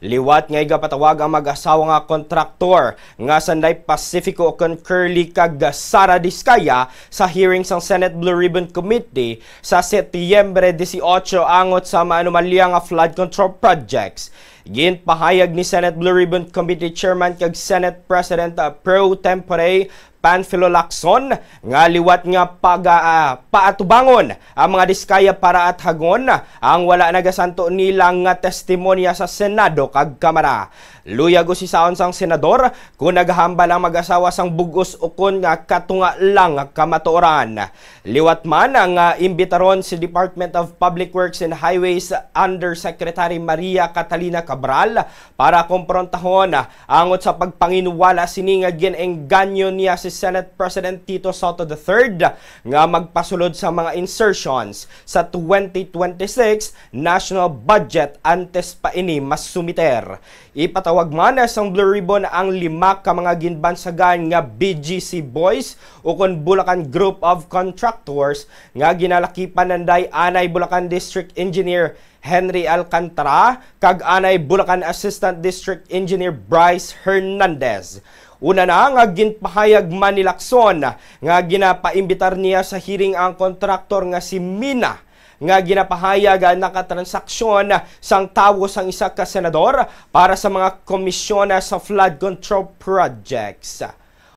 Liwat nga igapatawag ang mag-asawa nga kontraktor nga sanday Pacifico kon Curly kag Sara Diskaya sa hearing sang Senate Blue Ribbon Committee sa Setyembre 18 angot sa maanumalya nga flood control projects. Ginpahayag ni Senate Blue Ribbon Committee Chairman kag Senate President pro tempore Panfilo Lacson nga liwat nga paatubangon ang mga Diskaya para at hagon ang wala nagasanto nila nga testimonya sa Senado kag Kamara. Luyag usisaon sang senador kung naghahambal ang mag-asawa sang bugos ukon nga katunga lang kamatuoran. Liwat man ang imbitaron si Department of Public Works and Highways Undersecretary Maria Catalina Cabral para komprontahon angot sa pagpanginuwala sini nga ginengganyo niya si Senate President Tito Soto III nga magpasulod sa mga insertions sa 2026 national budget antes pa ini mas sumiter. Ipatawag man sang Blue Ribbon ang 5 ka mga ginbansagan nga BGC Boys ukon Bulacan Group of Contractors nga ginalakipan nanday anay Bulacan District Engineer Henry Alcantara kag anay Bulacan Assistant District Engineer Bryce Hernandez. Una na nga ginpahayag man ni Lacson nga ginapaimbitar niya sa hearing ang kontraktor nga si Mina nga ginapahayag nakatransaksyon sang tawo sang isa ka senador para sa mga komisyon sa flood control projects.